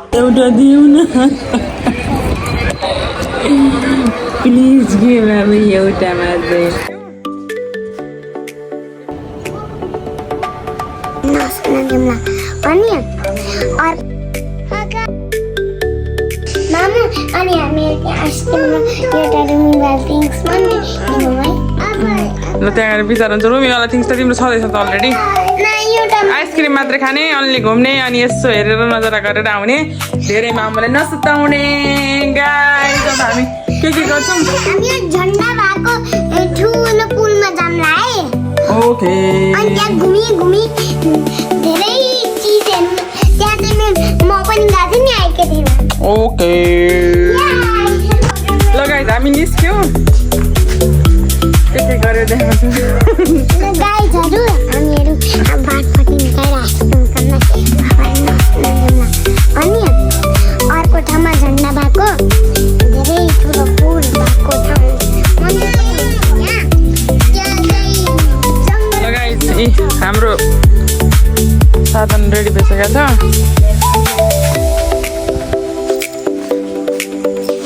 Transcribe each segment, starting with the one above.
एउटा दिऊ न please give हामी एउटा मात्रै मामा अनि हामी आइसक्रिम एउटा रुमीवाला थिङ्स पनि दिनु है ल त्यहाँ बिचार हुन्छ रुमीवाला थिङ्स त तिम्रो छँदैछ त अलरेडी आइसक्रिम मात्रै खाने अलि घुम्ने अनि यसो हेरेर नजरा गरेर आउने धेरै मामालाई नसुताउने गाइस अब हामी के गर्छौँ हामी यो झन्डा भएको ठुलो पुलमा जामला है ओके अनि त्यहाँ घुमी धेरै चिजहरू त्यहाँ चाहिँ म पनि गएको थिएँ नि आएकै थिएन ओके ल गाइस हामी निस्क्यौँ के गरेर देखाउँछु गाइजहरू हामीहरू अब बाटपट्टि निकालिरहेको अनि अर्को ठाउँमा झन्डा भएको धेरै ठुलो पुल भएको ठाउँ ल गाइस हाम्रो साधन रेडी भइसकेको छ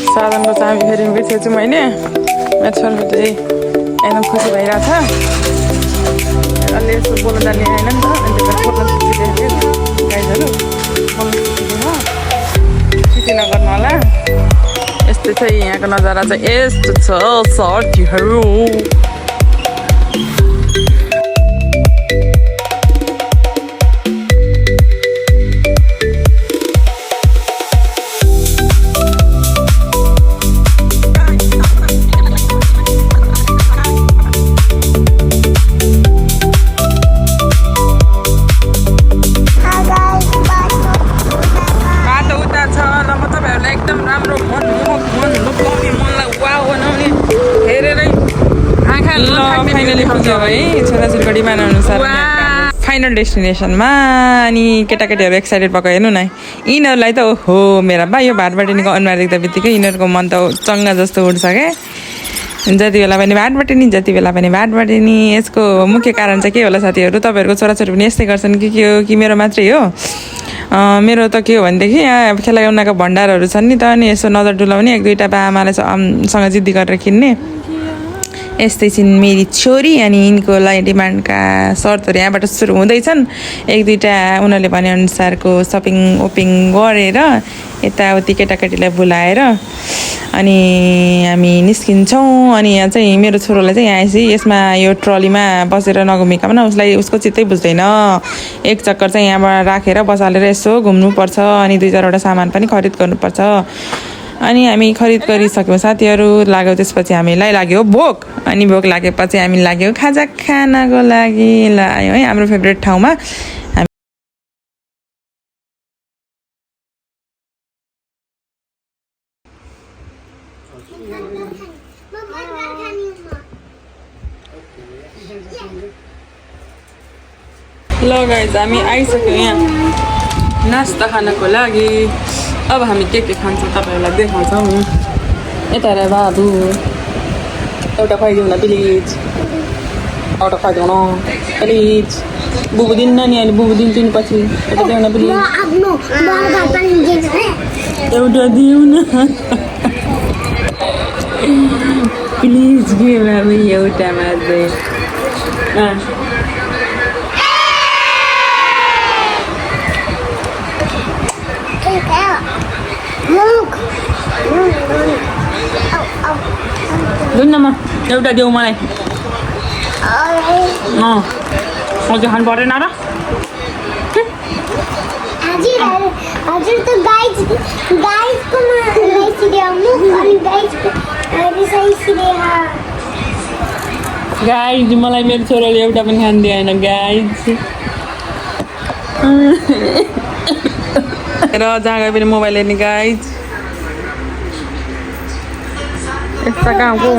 साधनको चाबी फेरि बिर्सेछु मैले मेरो छोरीले चाहिँ एकदम खुसी भइरहेछ अलि यस्तो बोल्न जान्ने आएन नि त अनि त्यही भएर बोल्न सिकिरहेको गाइजहरू बोल्न सिकिदिनु चिठी नगर्नु होला यस्तो चाहिँ यहाँको नजारा चाहिँ यस्तो छ साथीहरू छोराछोरीको डिमान्ड अनुसार फाइनल डेस्टिनेसनमा अनि केटाकेटीहरू एक्साइटेड भएको हेर्नु न यिनीहरूलाई त ओहो मेरा बा यो भाटबाटिनीको अनुहार देख्दा बित्तिकै यिनीहरूको मन त चङ्गा जस्तो उठ्छ क्या जति बेला पनि भाटबाटिनी जति बेला पनि भाटबाटिनी यसको मुख्य कारण चाहिँ के होला साथीहरू तपाईँहरूको छोराछोरी पनि यस्तै गर्छन् कि के हो कि मेरो मात्रै हो मेरो त के हो भनेदेखि यहाँ खेलाउनाको भण्डारहरू छन् नि त अनि यसो नजर डुलाउने एक दुईवटा बा आमालाई सँग जिद्दी गरेर किन्ने यस्तै छिन् मेरी छोरी अनि यिनको लागि डिमान्डका सर्तहरू यहाँबाट सुरु हुँदैछन् एक दुईवटा उनीहरूले भनेअनुसारको सपिङ ओपिङ गरेर यताउति केटाकेटीलाई बोलाएर अनि हामी निस्किन्छौँ अनि यहाँ चाहिँ मेरो छोरोलाई चाहिँ यहाँ आएपछि यसमा यो ट्रलीमा बसेर नघुमिकन उसलाई उसको चित्तै बुझ्दैन एक चक्कर चाहिँ यहाँबाट राखेर बसालेर यसो घुम्नुपर्छ अनि दुई चारवटा सामान पनि खरिद गर्नुपर्छ अनि हामी खरिद गरिसक्यौँ साथीहरू लाग्यो त्यसपछि हामीलाई लाग्यो भोक अनि भोक लागेपछि हामी लाग्यो खाजा खानको लागि लाग्यो है हाम्रो फेभरेट ठाउँमा ल गाइस हामी आइसक्यौँ यहाँ नास्ता खानको लागि अब हामी के खान्छौँ तपाईँहरूलाई देखाउँछौँ यता रे बाबु एउटा खुवाइदिउँ न प्लिज एउटा खुवाइदिउँ न प्लिज बुबु दिन्न नि अहिले बुबु दिन्छु नि पछि एउटा देऊ न प्लिज एउटा दिऊ न प्लिज गिभ हामी एउटा मात्रै दुन्नमा एउटा देऊ मलाई अझै खानु परेन र हजुर त गाइजको गाइज मलाई मेरो छोराले एउटा पनि खानु दिएन गाइज र जहाँ गए पनि मोबाइल हेर्ने गाइज यस्ता गाउँको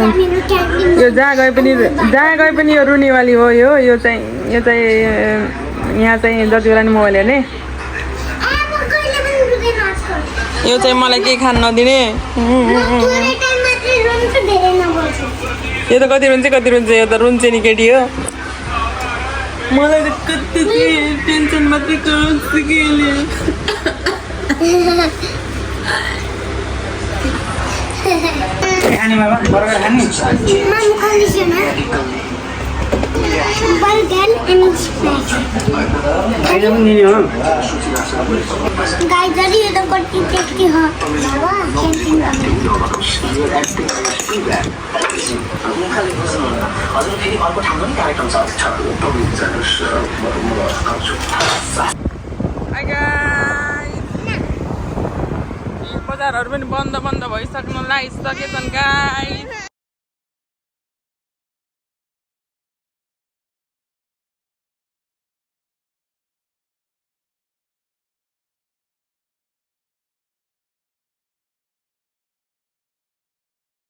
यो जहाँ गए पनि यो रुनेवाली हो यो चाहिँ यहाँ चाहिँ जति बेला नि मोबाइल हेर्ने यो चाहिँ मलाई केही खान नदिने यो त कति रुन्छ यो त रुन्छ नि केटी हो मलाई त कति टेन्सन मात्रै खाने बाबा बर्गर खाने Mom, conditioner. Burger and snack. खाइदिनु पनि नि हो Guys, जरी ये तो कटी टेस्टी हो बाबा कैंटीन Hi guys. बजारहरू पनि बन्द बन्द भइसक्नु लागिसकेछन् गाइस